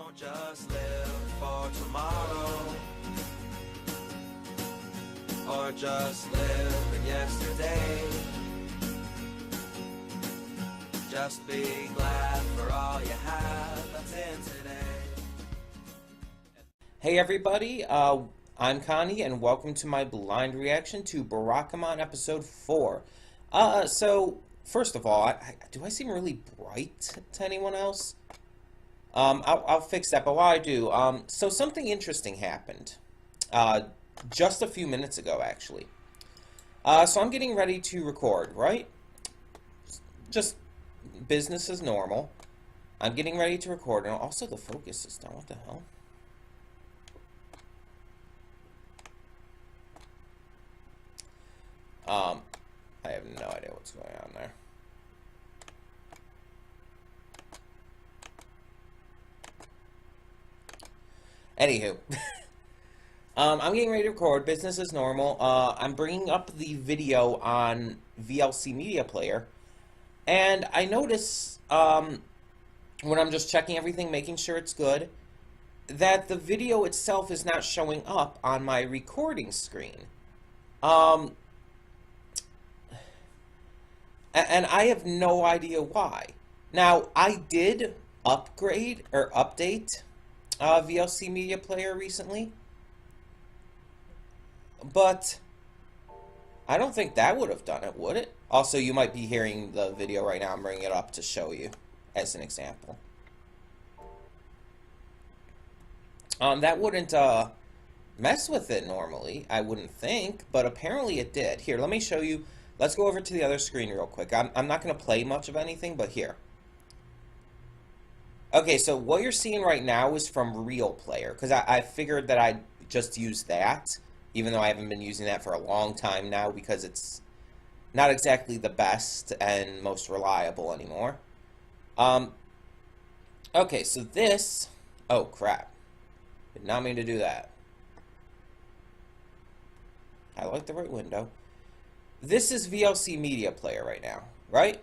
Don't just live for tomorrow, or just live in yesterday. Just be glad for all you have that's in today. Hey everybody, I'm Connie and welcome to my blind reaction to Barakamon Episode 4. So, first of all, do I seem really bright to anyone else? I'll fix that, but while I do, so something interesting happened, just a few minutes ago, actually. So I'm getting ready to record, right? Just business as normal. I'm getting ready to record, and also the focus is down. What the hell? I have no idea what's going on there. Anywho, I'm getting ready to record. Business as normal. I'm bringing up the video on VLC Media Player, and I notice when I'm just checking everything, making sure it's good, that the video itself is not showing up on my recording screen. And I have no idea why. Now, I did upgrade or update VLC Media Player recently, but I don't think that would have done it, would it? Also, you might be hearing the video right now. I'm bringing it up to show you as an example. That wouldn't mess with it normally, I wouldn't think, but apparently it did. Here, let me show you. Let's go over to the other screen real quick. I'm not going to play much of anything, but here. Okay, so what you're seeing right now is from Real Player, because I figured that I'd just use that, even though I haven't been using that for a long time now, because it's not exactly the best and most reliable anymore. Okay, so this... Oh, crap. Did not mean to do that. I like the right window. This is VLC Media Player right now, right?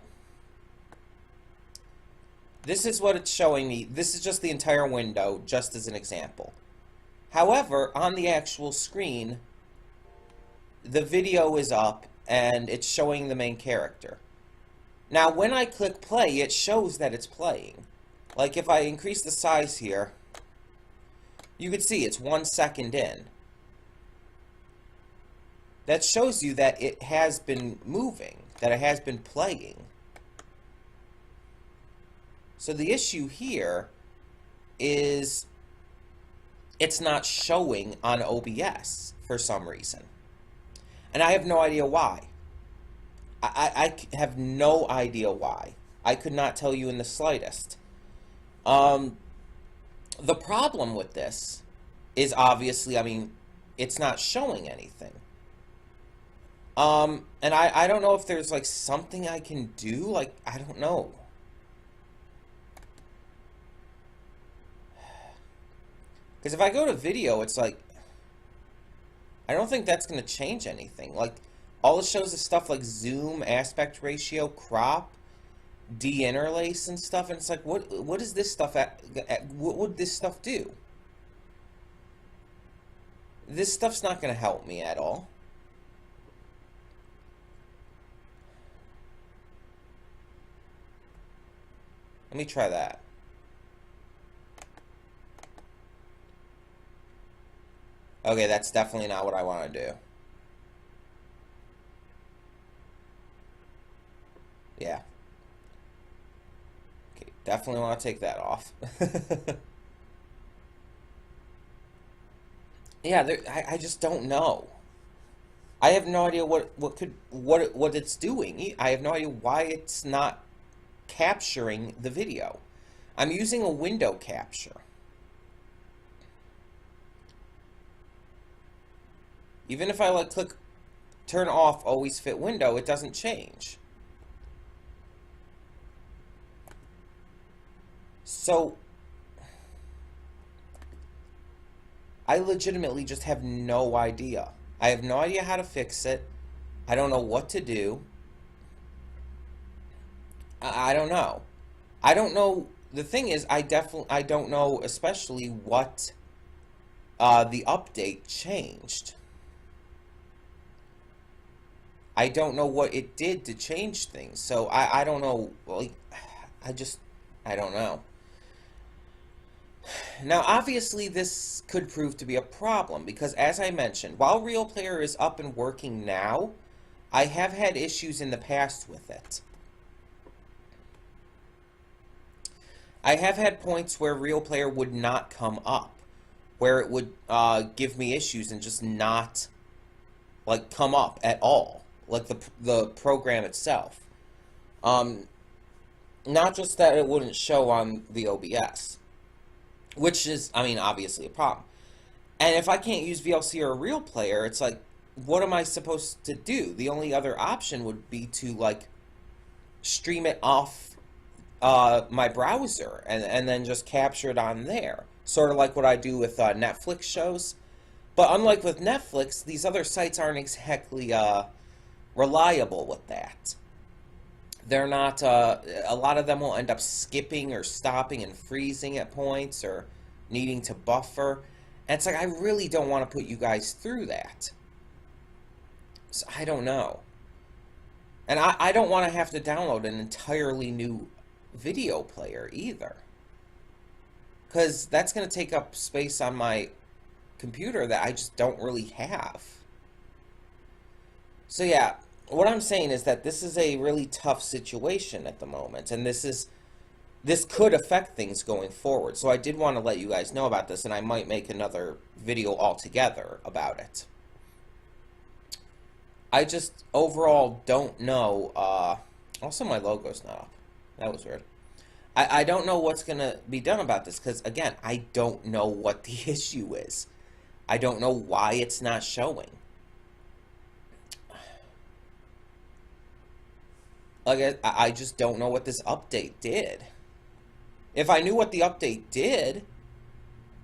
This is what it's showing me. This is just the entire window, just as an example. However, on the actual screen, the video is up, and it's showing the main character. Now, when I click play, it shows that it's playing. Like, if I increase the size here, you can see it's 1 second in. That shows you that it has been moving, that it has been playing. So the issue here is it's not showing on OBS for some reason. And I have no idea why. I have no idea why. I could not tell you in the slightest. The problem with this is obviously, I mean, it's not showing anything. And I don't know if there's, like, something I can do, like, I don't know. Because if I go to video, it's like, I don't think that's going to change anything. Like, all it shows is stuff like zoom, aspect ratio, crop, de-interlace and stuff, and it's like, what is this stuff what would this stuff do? This stuff's not going to help me at all. Let me try that. Okay, that's definitely not what I want to do. Yeah. Okay, definitely want to take that off. Yeah, I just don't know. I have no idea what it's doing. I have no idea why it's not capturing the video. I'm using a window capture. Even if I like click turn off always fit window, it doesn't change. So I legitimately just have no idea. I have no idea how to fix it. I don't know what to do. I don't know. I don't know the thing is, I don't know especially what the update changed. I don't know what it did to change things. So I don't know. Like, I don't know. Now, obviously, this could prove to be a problem because, as I mentioned, while Real Player is up and working now, I have had issues in the past with it. I have had points where Real Player would not come up, where it would give me issues and just not, like, come up at all, like the program itself. Not just that it wouldn't show on the OBS, which is, I mean, obviously a problem. And if I can't use VLC or a Real Player, it's like, what am I supposed to do? The only other option would be to, like, stream it off my browser and then just capture it on there. Sort of like what I do with Netflix shows. But unlike with Netflix, these other sites aren't exactly reliable with that. They're not, a lot of them will end up skipping or stopping and freezing at points or needing to buffer. And it's like, I really don't want to put you guys through that. So I don't know. And I don't want to have to download an entirely new video player either. Because that's going to take up space on my computer that I just don't really have. So yeah, what I'm saying is that this is a really tough situation at the moment, and this could affect things going forward. So I did want to let you guys know about this, and I might make another video altogether about it. I just overall don't know. Also, my logo's not up. That was weird. I don't know what's going to be done about this because, again, I don't know what the issue is. I don't know why it's not showing. Like, I just don't know what this update did. If I knew what the update did,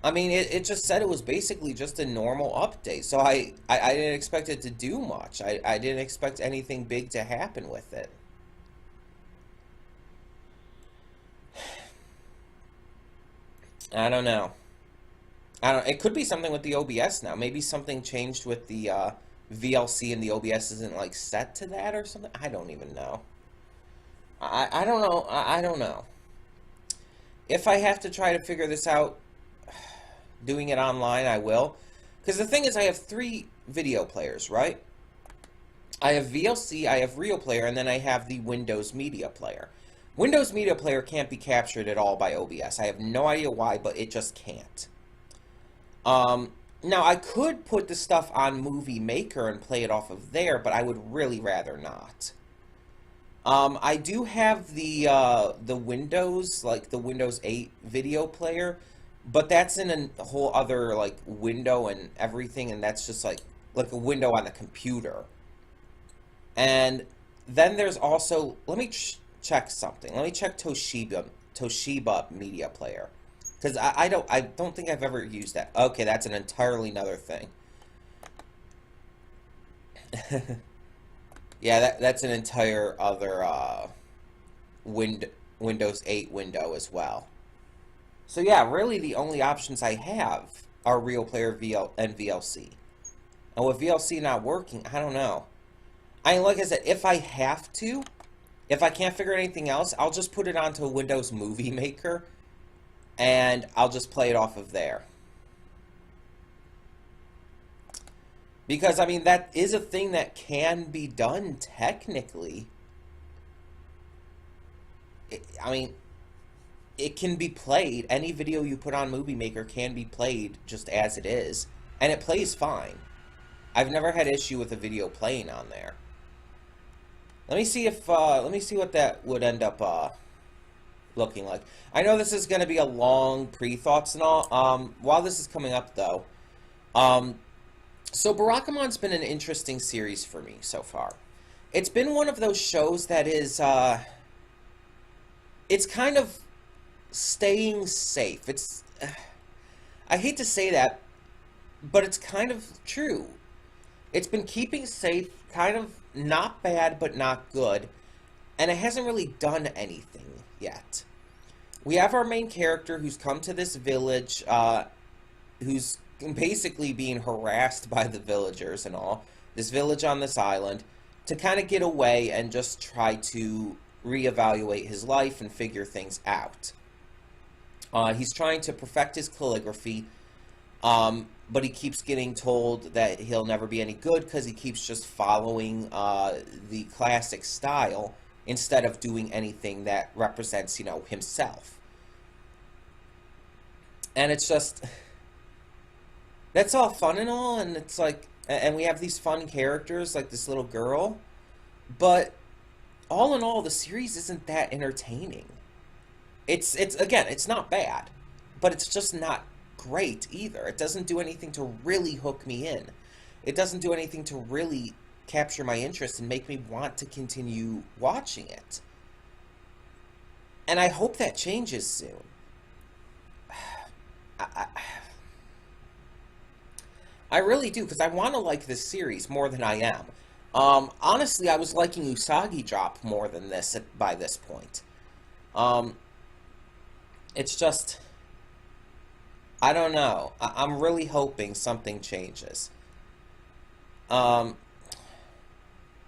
I mean, it just said it was basically just a normal update. So I didn't expect it to do much. I didn't expect anything big to happen with it. I don't know. It could be something with the OBS now. Maybe something changed with the VLC and the OBS isn't, like, set to that or something. I don't even know. I don't know. I don't know. If I have to try to figure this out, doing it online, I will. Because the thing is, I have 3 video players, right? I have VLC, I have Real Player, and then I have the Windows Media Player. Windows Media Player can't be captured at all by OBS. I have no idea why, but it just can't. Now, I could put the stuff on Movie Maker and play it off of there, but I would really rather not. I do have the Windows, like the Windows 8 video player, but that's in a whole other, like, window and everything, and that's just like a window on the computer. And then there's also, let me check something. Let me check Toshiba Media Player, because I don't think I've ever used that. Okay, that's an entirely another thing. Yeah, that's an entire other Windows 8 window as well. So yeah, really the only options I have are Real Player and VLC. And with VLC not working, I don't know. I mean, like I said, if I have to, if I can't figure anything else, I'll just put it onto Windows Movie Maker, and I'll just play it off of there. Because, I mean, that is a thing that can be done technically. I mean, it can be played. Any video you put on Movie Maker can be played just as it is. And it plays fine. I've never had issue with a video playing on there. Let me see if, let me see what that would end up, looking like. I know this is going to be a long pre-thoughts and all. While this is coming up, though, so Barakamon's been an interesting series for me so far. It's been one of those shows that is, it's kind of staying safe. It's, I hate to say that, but it's kind of true. It's been keeping safe, kind of not bad, but not good, and it hasn't really done anything yet. we have our main character who's come to this village, who's basically being harassed by the villagers and all, this village on this island, to kind of get away and just try to reevaluate his life and figure things out. He's trying to perfect his calligraphy, but he keeps getting told that he'll never be any good because he keeps just following the classic style instead of doing anything that represents, himself. And it's just, that's all fun and all, and it's like, and we have these fun characters like this little girl, but all in all, the series isn't that entertaining. It's again, it's not bad, but it's just not great either. It doesn't do anything to really hook me in. It doesn't do anything to really capture my interest and make me want to continue watching it. And I hope that changes soon. I really do, because I want to like this series more than I am. Honestly, I was liking Usagi Drop more than this by this point. It's just, I don't know. I'm really hoping something changes.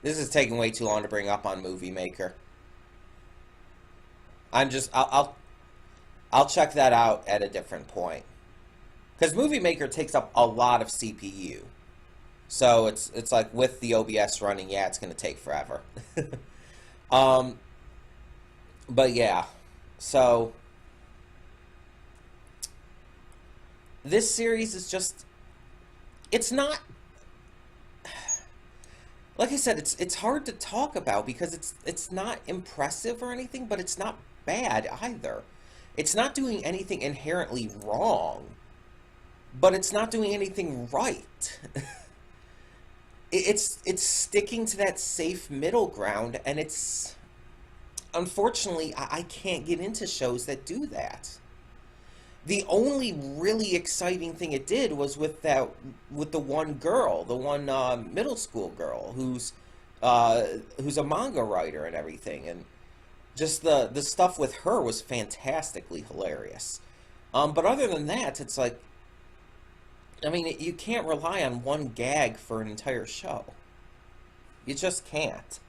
This is taking way too long to bring up on Movie Maker. I'll check that out at a different point. Because Movie Maker takes up a lot of CPU. So it's like with the OBS running, yeah, it's going to take forever. But yeah, so this series is just, it's not, like I said, it's hard to talk about because it's not impressive or anything, but it's not bad either. It's not doing anything inherently wrong, but it's not doing anything right. It's sticking to that safe middle ground, and it's, unfortunately, I can't get into shows that do that. The only really exciting thing it did was with the one girl, the one middle school girl who's a manga writer and everything, and just the stuff with her was fantastically hilarious. But other than that, it's like, I mean, you can't rely on one gag for an entire show. You just can't.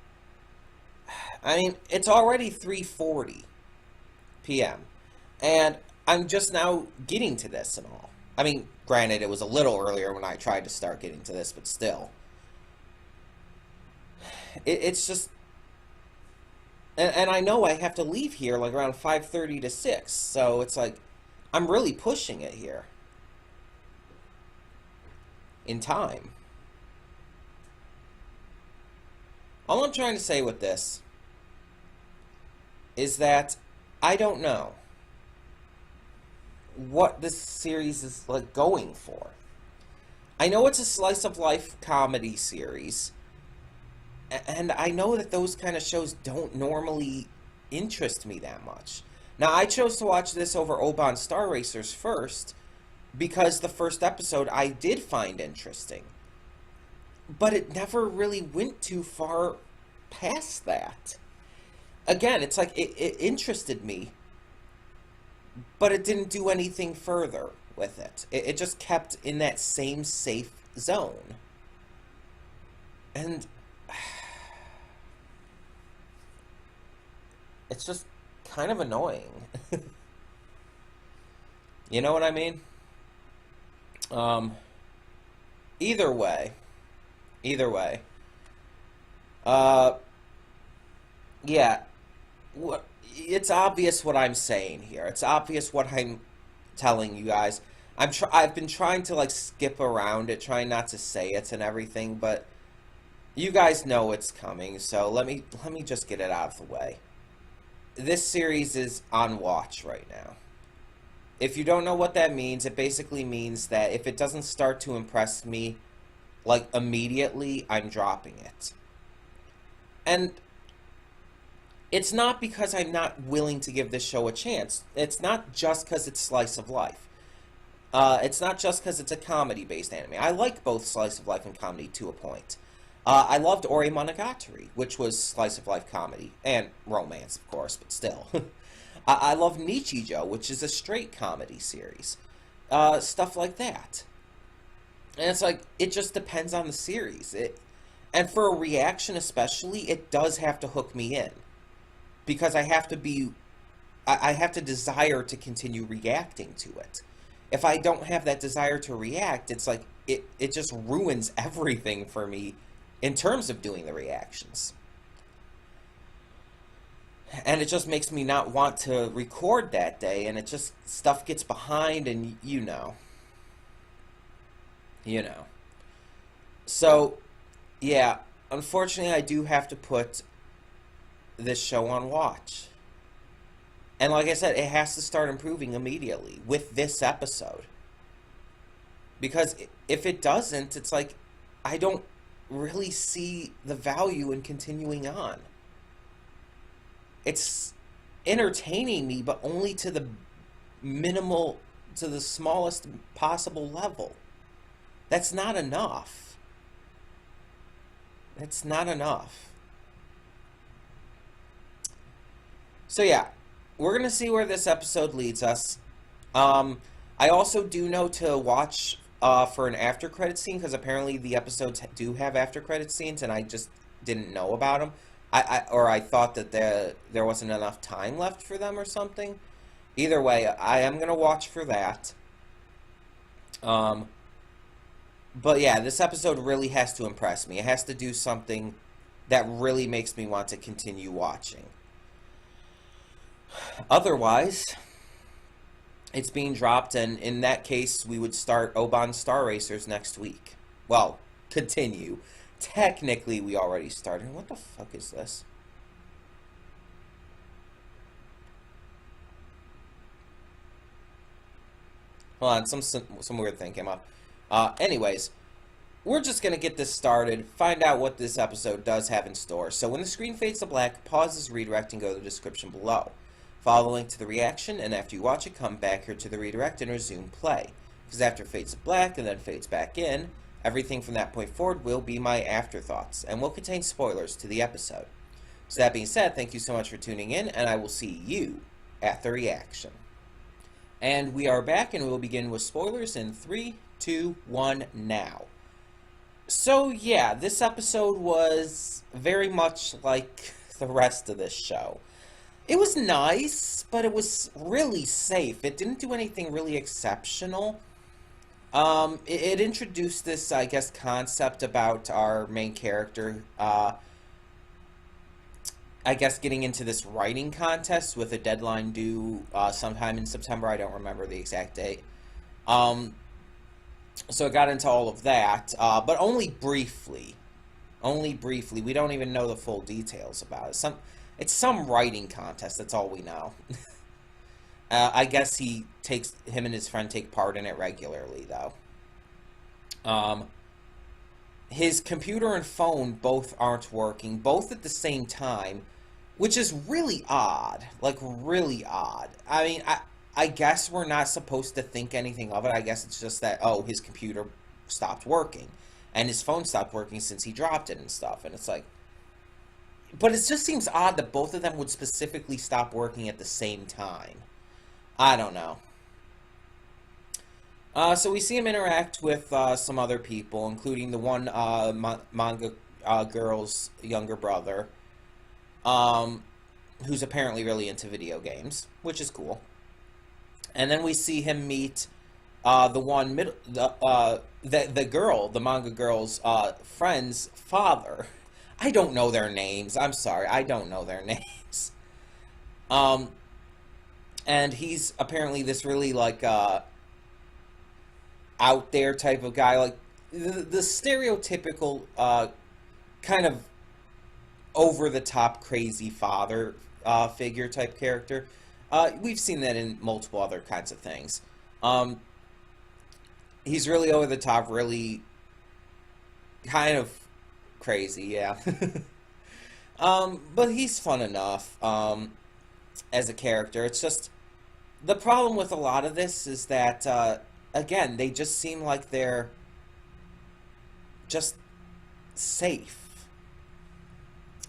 I mean, it's already 3:40 p.m. and I'm just now getting to this and all. I mean, granted, it was a little earlier when I tried to start getting to this, but still. It's just, and I know I have to leave here like around 5:30 to 6, so it's like, I'm really pushing it here in time. All I'm trying to say with this is that I don't know what this series is like going for. I know it's a slice of life comedy series, and I know that those kind of shows don't normally interest me that much. Now, I chose to watch this over Oban Star Racers first because the first episode I did find interesting, but it never really went too far past that. Again, it's like it interested me, but it didn't do anything further with it. It just kept in that same safe zone. And it's just kind of annoying. You know what I mean? Either way. Yeah, it's obvious what I'm saying here. It's obvious what I'm telling you guys. I've been trying to like skip around it, trying not to say it and everything, but you guys know it's coming, so let me just get it out of the way. This series is on watch right now. If you don't know what that means, it basically means that if it doesn't start to impress me, like, immediately, I'm dropping it. And it's not because I'm not willing to give this show a chance. It's not just because it's slice of life. It's not just because it's a comedy-based anime. I like both slice of life and comedy to a point. I loved Ore Monogatari, which was slice of life comedy, and romance, of course, but still. I love Nichijou, which is a straight comedy series. Stuff like that. And it's like, it just depends on the series. And for a reaction especially, it does have to hook me in. Because I have to desire to continue reacting to it. If I don't have that desire to react, it's like, it just ruins everything for me in terms of doing the reactions. And it just makes me not want to record that day, and it just, stuff gets behind, and you know. You know. So, yeah, unfortunately I do have to put this show on watch. And like I said, it has to start improving immediately with this episode. Because if it doesn't, it's like, I don't really see the value in continuing on. It's entertaining me, but only to the smallest possible level. That's not enough. That's not enough. So yeah, we're going to see where this episode leads us. I also do know to watch for an after credit scene, because apparently the episodes do have after credit scenes, and I just didn't know about them. I thought that there wasn't enough time left for them or something. Either way, I am going to watch for that. But yeah, this episode really has to impress me. It has to do something that really makes me want to continue watching. Otherwise, it's being dropped, and in that case, we would start Oban Star Racers next week. Well, continue. Technically, we already started. What the fuck is this? Hold on, some weird thing came up. Anyways, we're just going to get this started, find out what this episode does have in store. So when the screen fades to black, pause this redirect and go to the description below. Follow the link to the reaction, and after you watch it, come back here to the redirect and resume play. Because after it fades to black and then fades back in, everything from that point forward will be my afterthoughts, and will contain spoilers to the episode. So that being said, thank you so much for tuning in, and I will see you at the reaction. And we are back, and we will begin with spoilers in 3, 2, 1, now. So yeah, this episode was very much like the rest of this show. It was nice, but it was really safe. It didn't do anything really exceptional. It introduced this, I guess, concept about our main character, I guess, getting into this writing contest with a deadline due sometime in September. I don't remember the exact date. So it got into all of that, but only briefly. Only briefly. We don't even know the full details about it. It's some writing contest, that's all we know. I guess him and his friend take part in it regularly, though. His computer and phone both aren't working, both at the same time, which is really odd. Like, really odd. I mean, I guess we're not supposed to think anything of it. I guess it's just that, oh, his computer stopped working, and his phone stopped working since he dropped it and stuff, and it's like... But it just seems odd that both of them would specifically stop working at the same time. I don't know. So we see him interact with some other people, including the one manga girl's younger brother, who's apparently really into video games, which is cool. And then we see him meet the manga girl's friend's father. I don't know their names. I'm sorry. I don't know their names. And he's apparently this really, like, out there type of guy. Like, the stereotypical, kind of over-the-top crazy father figure type character. We've seen that in multiple other kinds of things. He's really over-the-top, really kind of crazy, yeah. But he's fun enough as a character. It's just, the problem with a lot of this is that, again, they just seem like they're just safe.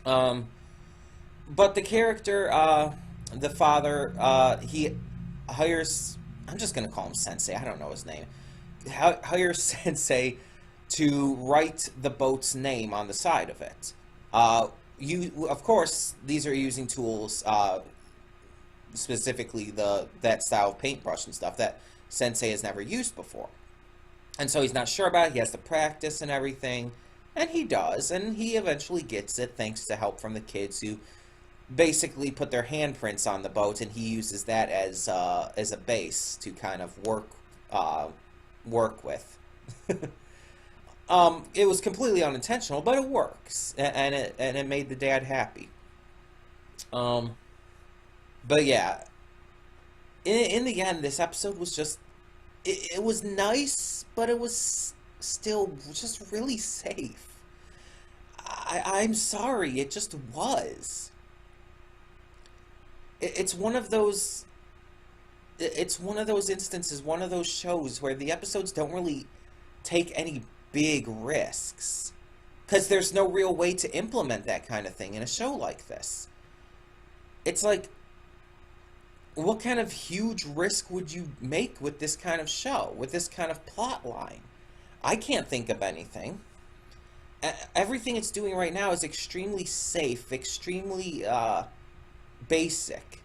But the character, the father, he hires, I'm just going to call him Sensei, I don't know his name, hires Sensei to write the boat's name on the side of it. Of course, these are using tools, specifically that style of paintbrush and stuff that Sensei has never used before. And so he's not sure about it, he has to practice and everything, and he does, and he eventually gets it thanks to help from the kids who basically put their handprints on the boat, and he uses that as a base to kind of work with. It was completely unintentional, but it works, and it made the dad happy. But yeah, in the end, this episode was just it was nice, but it was still just really safe. I'm sorry, it just was. It's one of those. It's one of those instances, one of those shows where the episodes don't really take any big risks. Because there's no real way to implement that kind of thing in a show like this. It's like, what kind of huge risk would you make with this kind of show, with this kind of plot line? I can't think of anything. Everything it's doing right now is extremely safe, extremely basic.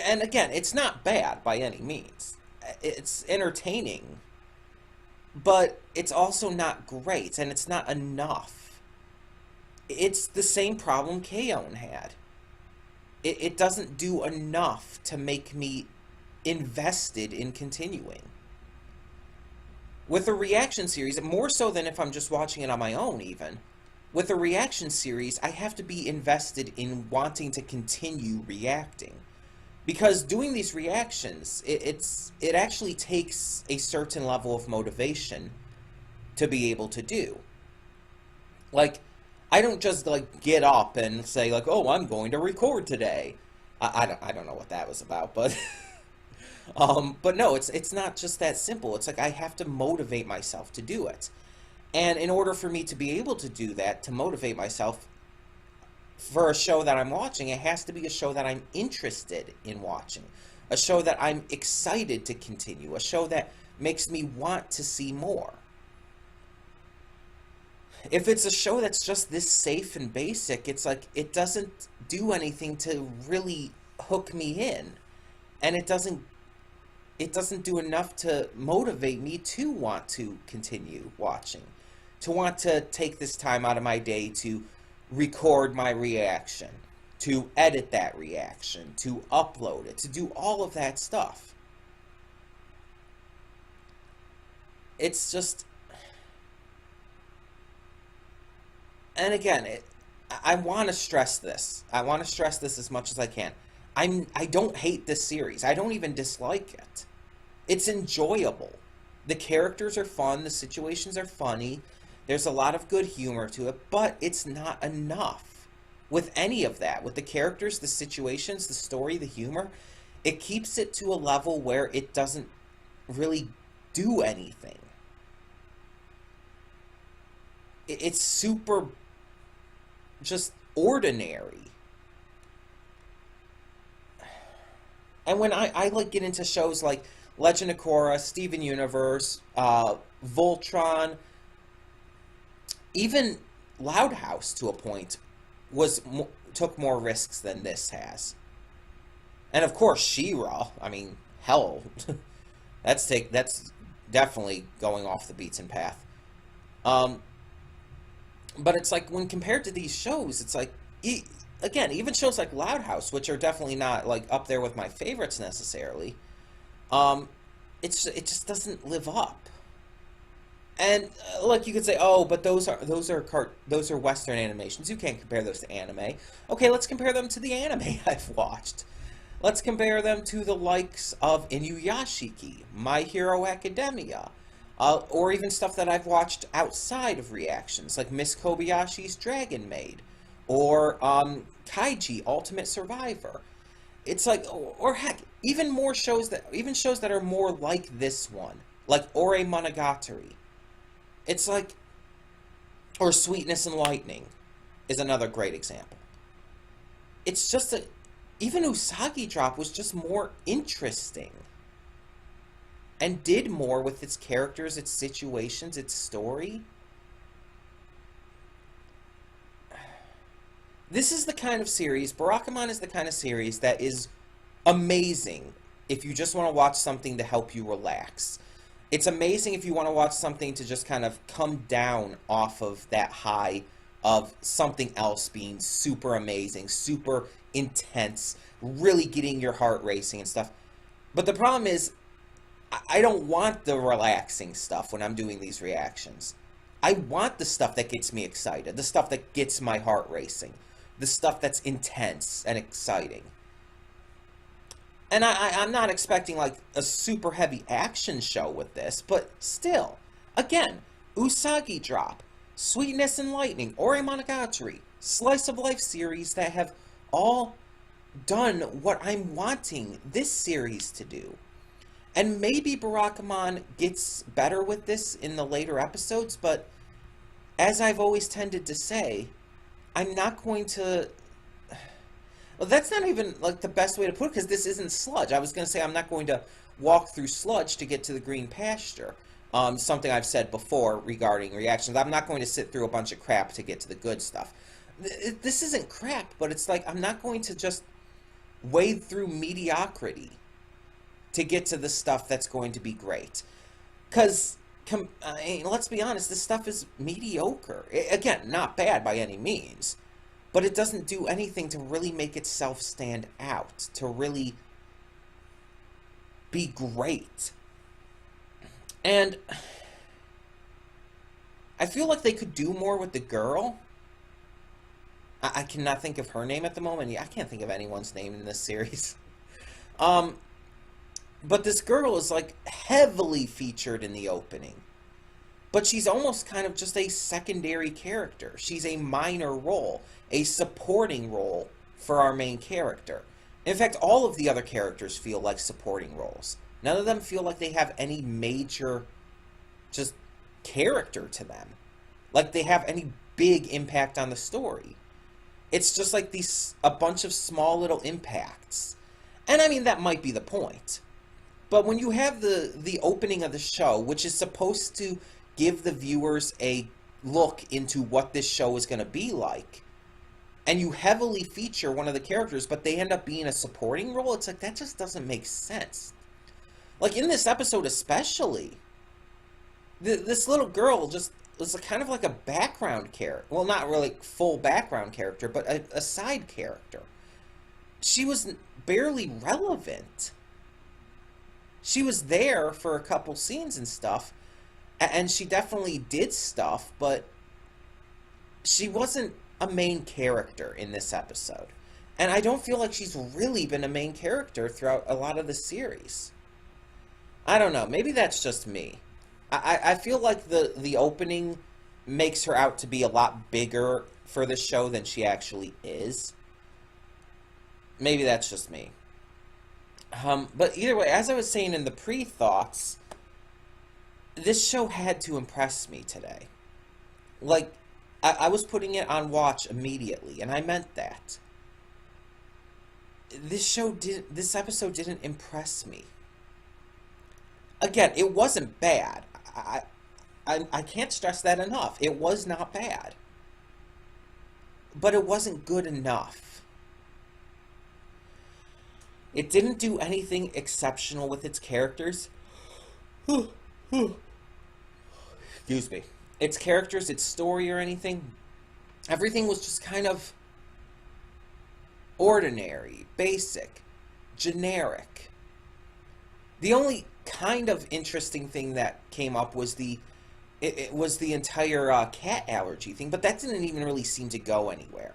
And again, it's not bad by any means. It's entertaining. But it's also not great, and it's not enough. It's the same problem K-On! Had. It doesn't do enough to make me invested in continuing. With a reaction series, more so than if I'm just watching it on my own even, with a reaction series, I have to be invested in wanting to continue reacting. Because doing these reactions, it actually takes a certain level of motivation to be able to do. Like, I don't just like get up and say like, "Oh, I'm going to record today." I don't know what that was about, but but no, it's not just that simple. It's like I have to motivate myself to do it, and in order for me to be able to do that, to motivate myself for a show that I'm watching, it has to be a show that I'm interested in watching, a show that I'm excited to continue, a show that makes me want to see more. If it's a show that's just this safe and basic, it's like it doesn't do anything to really hook me in, and it doesn't do enough to motivate me to want to continue watching, to want to take this time out of my day to record my reaction, to edit that reaction, to upload it, to do all of that stuff. It's just, and again, I want to stress this. I want to stress this as much as I can. I don't hate this series. I don't even dislike it. It's enjoyable. The characters are fun. The situations are funny. There's a lot of good humor to it, but it's not enough. With any of that, with the characters, the situations, the story, the humor, it keeps it to a level where it doesn't really do anything. It's super just ordinary. And when I like get into shows like Legend of Korra, Steven Universe, Voltron, even Loud House to a point took more risks than this has. And of course She-Ra, I mean, hell, that's definitely going off the beaten path. But it's like when compared to these shows, it's like again, even shows like Loud House, which are definitely not like up there with my favorites necessarily, it just doesn't live up. And like you could say, oh, but those are Western animations. You can't compare those to anime. Okay, let's compare them to the anime I've watched. Let's compare them to the likes of Inuyashiki, My Hero Academia, or even stuff that I've watched outside of reactions, like Miss Kobayashi's Dragon Maid, or Kaiji Ultimate Survivor. It's like, or heck, even shows that are more like this one, like Ore Monogatari. It's like, or Sweetness and Lightning is another great example. It's just even Usagi Drop was just more interesting and did more with its characters, its situations, its story. This is the kind of series, Barakamon is the kind of series that is amazing if you just want to watch something to help you relax. It's amazing if you want to watch something to just kind of come down off of that high of something else being super amazing, super intense, really getting your heart racing and stuff. But the problem is, I don't want the relaxing stuff when I'm doing these reactions. I want the stuff that gets me excited, the stuff that gets my heart racing, the stuff that's intense and exciting. And I'm not expecting like a super heavy action show with this, but still, again, Usagi Drop, Sweetness and Lightning, Ore Monogatari, Slice of Life series that have all done what I'm wanting this series to do. And maybe Barakamon gets better with this in the later episodes, but as I've always tended to say, I'm not going to... Well, that's not even like the best way to put it, because this isn't Sludge. I was going to say I'm not going to walk through Sludge to get to the green pasture. Something I've said before regarding reactions. I'm not going to sit through a bunch of crap to get to the good stuff. This isn't crap, but it's like I'm not going to just wade through mediocrity to get to the stuff that's going to be great. Because, let's be honest, this stuff is mediocre. Again, not bad by any means. But it doesn't do anything to really make itself stand out, to really be great. And I feel like they could do more with the girl. I cannot think of her name at the moment. I can't think of anyone's name in this series. But this girl is like heavily featured in the opening. But she's almost kind of just a secondary character. She's a minor role, a supporting role for our main character. In fact, all of the other characters feel like supporting roles. None of them feel like they have any major just character to them. Like they have any big impact on the story. It's just like a bunch of small little impacts. And I mean, that might be the point. But when you have the opening of the show, which is supposed to give the viewers a look into what this show is going to be like, and you heavily feature one of the characters, but they end up being a supporting role, it's like, that just doesn't make sense. Like, in this episode especially, this little girl just was kind of like a background character. Well, not really full background character, but a side character. She was barely relevant. She was there for a couple scenes and stuff, and she definitely did stuff, but she wasn't a main character in this episode. And I don't feel like she's really been a main character throughout a lot of the series. I don't know. Maybe that's just me. I feel like the opening makes her out to be a lot bigger for the show than she actually is. Maybe that's just me. But either way, as I was saying in the pre-thoughts, this show had to impress me today. Like, I was putting it on watch immediately, and I meant that. This episode didn't impress me. Again, it wasn't bad. I can't stress that enough. It was not bad. But it wasn't good enough. It didn't do anything exceptional with its characters. Excuse me. Its characters, its story or anything. Everything was just kind of ordinary, basic, generic. The only kind of interesting thing that came up was the entire cat allergy thing, but that didn't even really seem to go anywhere.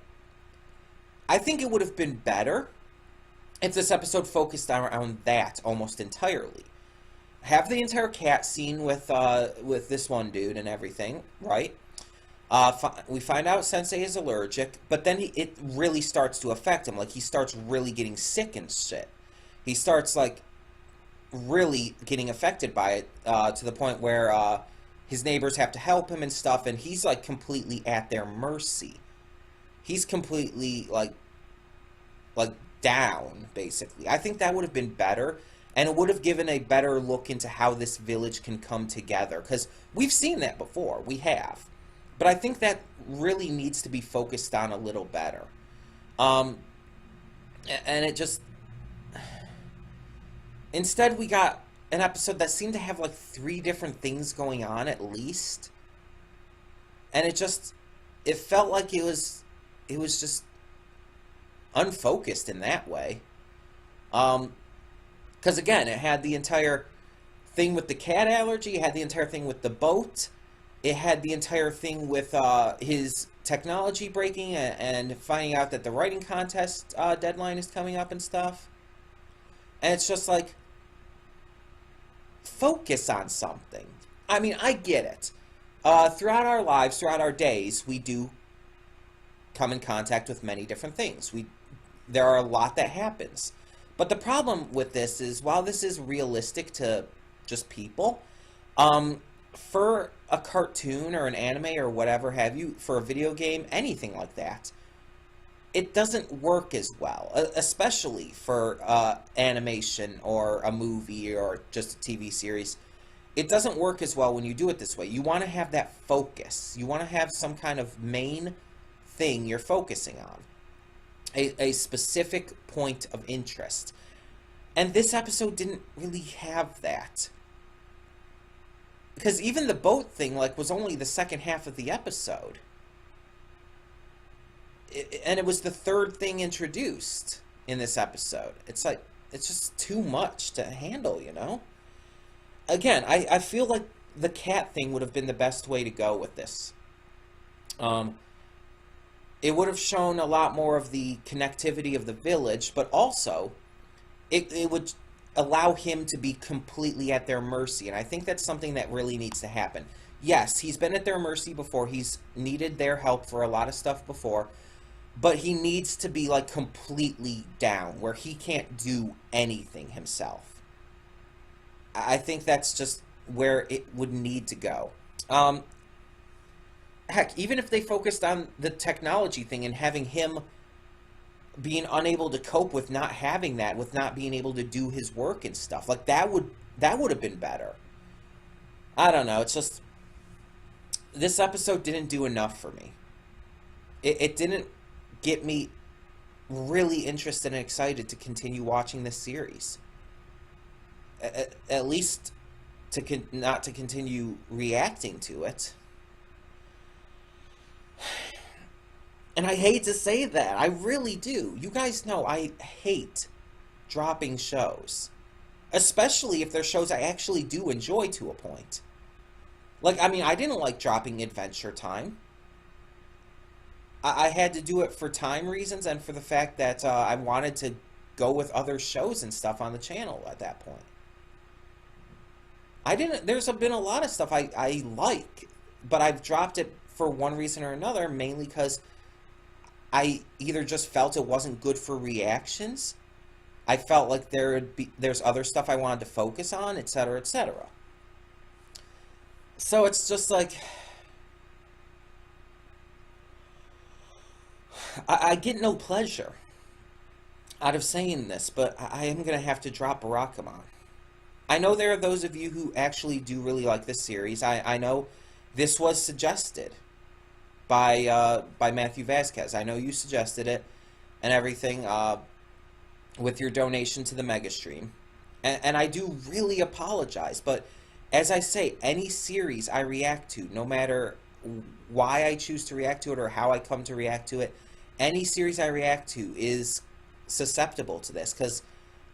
I think it would have been better if this episode focused around that almost entirely. Have the entire cat scene with this one dude and everything, right? We find out Sensei is allergic, but then it really starts to affect him. Like, he starts really getting sick and shit. He starts, like, really getting affected by it, to the point where his neighbors have to help him and stuff, and he's, like, completely at their mercy. He's completely, like down, basically. I think that would have been better, and it would have given a better look into how this village can come together, because we've seen that before. We have. But I think that really needs to be focused on a little better. And it just... Instead, we got an episode that seemed to have like 3 different things going on at least. And it felt like it was just unfocused in that way. Because again, it had the entire thing with the cat allergy, it had the entire thing with the boat, it had the entire thing with his technology breaking and finding out that the writing contest deadline is coming up and stuff. And it's just like, focus on something. I mean, I get it. Throughout our lives, throughout our days, we do come in contact with many different things. There are a lot that happens. But the problem with this is, while this is realistic to just people, for a cartoon or an anime or whatever have you, for a video game, anything like that, it doesn't work as well, especially for animation or a movie or just a TV series. It doesn't work as well when you do it this way. You want to have that focus. You want to have some kind of main thing you're focusing on. A specific point of interest. And this episode didn't really have that. Because even the boat thing, like, was only the second half of the episode. And it was the 3rd thing introduced in this episode. It's like, it's just too much to handle, you know? Again, I feel like the cat thing would have been the best way to go with this. It would have shown a lot more of the connectivity of the village, but also it would allow him to be completely at their mercy. And I think that's something that really needs to happen. Yes, he's been at their mercy before. He's needed their help for a lot of stuff before. But he needs to be, like, completely down, where he can't do anything himself. I think that's just where it would need to go. Heck, even if they focused on the technology thing and having him being unable to cope with not having that, with not being able to do his work and stuff, like, that would have been better. I don't know, it's just, this episode didn't do enough for me. It didn't get me really interested and excited to continue watching this series. At least not to continue reacting to it. And I hate to say that. I really do. You guys know I hate dropping shows. Especially if they're shows I actually do enjoy to a point. Like, I mean, I didn't like dropping Adventure Time. I had to do it for time reasons and for the fact that I wanted to go with other shows and stuff on the channel at that point. There's been a lot of stuff I like, but I've dropped it for one reason or another, mainly because I either just felt it wasn't good for reactions, I felt like there's other stuff I wanted to focus on, etc., etc. So it's just like, I get no pleasure out of saying this, but I am going to have to drop Barakamon. I know there are those of you who actually do really like this series. I know this was suggested by Matthew Vasquez. I know you suggested it and everything with your donation to the Mega Stream. And I do really apologize, but as I say, any series I react to, no matter why I choose to react to it or how I come to react to it, any series I react to is susceptible to this, because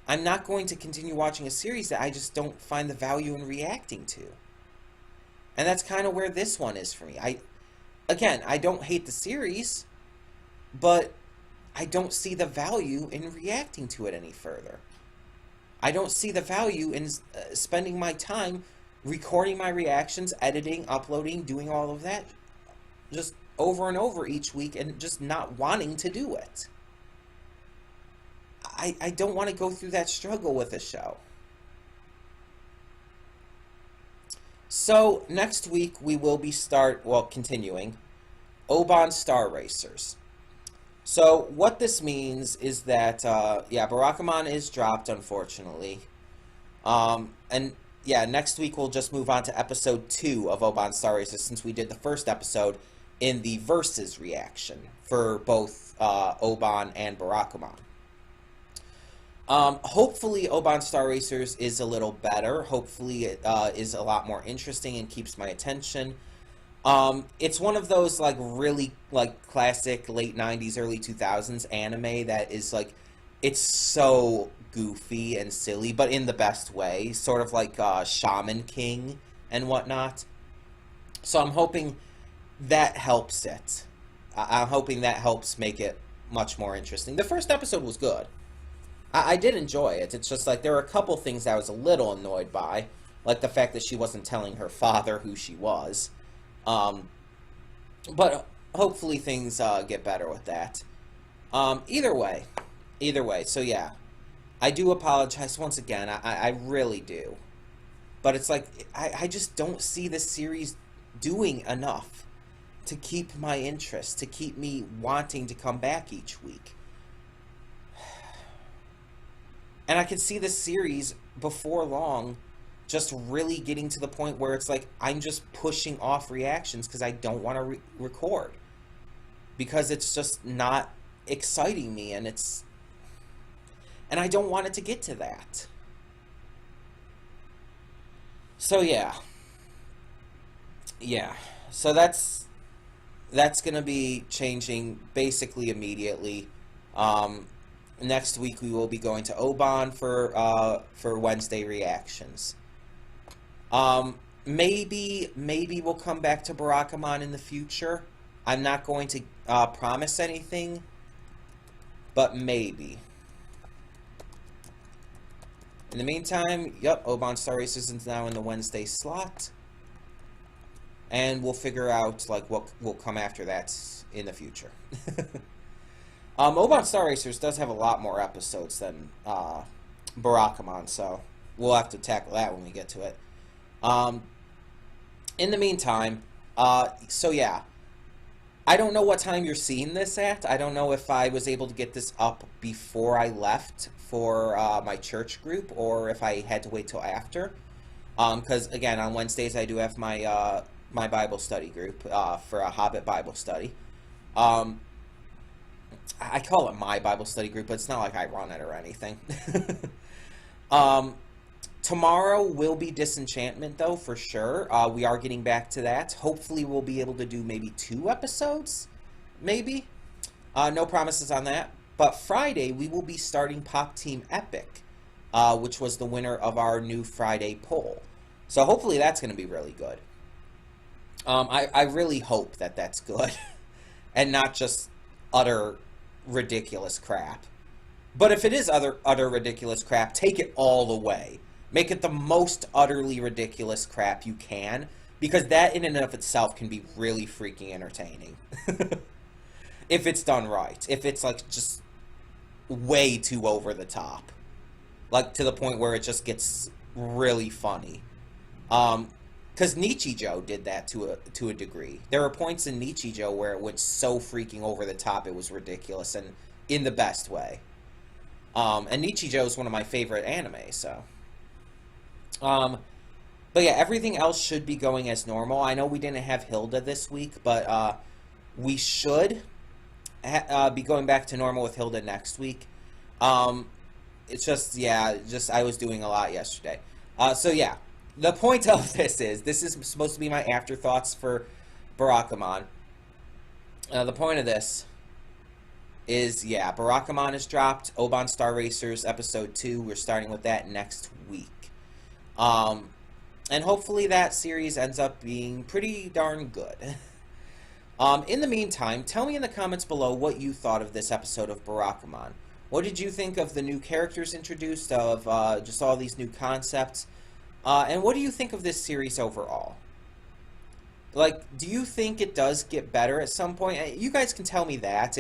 I'm not going to continue watching a series that I just don't find the value in reacting to. And that's kind of where this one is for me. Again, I don't hate the series, but I don't see the value in reacting to it any further. I don't see the value in spending my time recording my reactions, editing, uploading, doing all of that, just over and over each week, and just not wanting to do it. I don't want to go through that struggle with a show. So, next week we will be continuing Oban Star Racers. So what this means is that, yeah, Barakamon is dropped, unfortunately. And yeah, next week we'll just move on to episode 2 of Oban Star Racer, since we did the first episode in the Versus reaction for both Oban and Barakamon. Hopefully Oban Star Racers is a little better. Hopefully it is a lot more interesting and keeps my attention. It's one of those, like, really, like, classic late 90s, early 2000s anime that is, like, it's so goofy and silly, but in the best way. Sort of like Shaman King and whatnot. So I'm hoping that helps it. I'm hoping that helps make it much more interesting. The first episode was good. I did enjoy it. It's just like there were a couple things I was a little annoyed by, like the fact that she wasn't telling her father who she was. But hopefully things get better with that. Either way. So yeah, I do apologize once again. I really do. But it's like, I just don't see this series doing enough to keep my interest, to keep me wanting to come back each week. And I could see this series before long just really getting to the point where it's like I'm just pushing off reactions because I don't want to record. Because it's just not exciting me, and I don't want it to get to that. So yeah. Yeah. So that's going to be changing basically immediately. Next week we will be going to Oban for Wednesday reactions. Maybe we'll come back to Barakamon in the future. I'm not going to promise anything, but maybe. In the meantime, yep, Oban Star Racers is now in the Wednesday slot. And we'll figure out, like, what will come after that in the future. Oban Star Racers does have a lot more episodes than Barakamon, so we'll have to tackle that when we get to it. In the meantime, so yeah, I don't know what time you're seeing this at. I don't know if I was able to get this up before I left for my church group, or if I had to wait till after. Because, again, on Wednesdays I do have my my Bible study group for a Hobbit Bible study. I call it my Bible study group, but it's not like I run it or anything. Tomorrow will be Disenchantment, though, for sure. We are getting back to that. Hopefully we'll be able to do maybe 2 episodes, maybe. No promises on that. But Friday, we will be starting Pop Team Epic, which was the winner of our new Friday poll. So hopefully that's going to be really good. I really hope that that's good. And not just utter ridiculous crap. But if it is utter ridiculous crap, take it all the way. Make it the most utterly ridiculous crap you can, because that in and of itself can be really freaking entertaining. If it's done right. If it's, like, just way too over the top. Like, to the point where it just gets really funny. Because Nichijou did that to a degree. There were points in Nichijou where it went so freaking over the top it was ridiculous, and in the best way. And Nichijou is one of my favorite anime, so. But yeah, everything else should be going as normal. I know we didn't have Hilda this week, but we should be going back to normal with Hilda next week. It's just, yeah, I was doing a lot yesterday. So yeah. The point of this is supposed to be my afterthoughts for Barakamon. The point of this is, yeah, Barakamon is dropped. Oban Star Racers Episode 2, we're starting with that next week. And hopefully that series ends up being pretty darn good. In the meantime, tell me in the comments below what you thought of this episode of Barakamon. What did you think of the new characters introduced, of just all these new concepts? And what do you think of this series overall? Like, do you think it does get better at some point? You guys can tell me that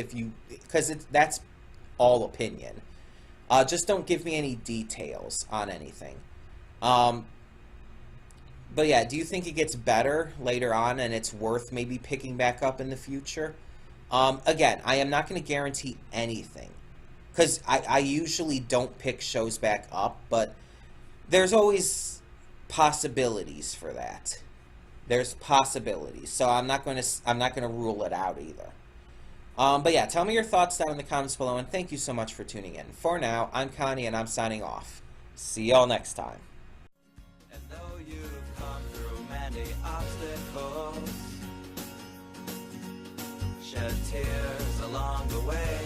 because that's all opinion. Just don't give me any details on anything. But yeah, do you think it gets better later on and it's worth maybe picking back up in the future? Again, I am not going to guarantee anything because I usually don't pick shows back up, but there's always possibilities for that. There's possibilities, so I'm not going to rule it out either. But yeah, tell me your thoughts down in the comments below, and thank you so much for tuning in. For now, I'm Connie, and I'm signing off. See y'all next time. And though you've come through many obstacles, shed tears along the way,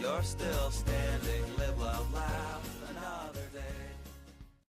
you're still standing, live, love, laugh.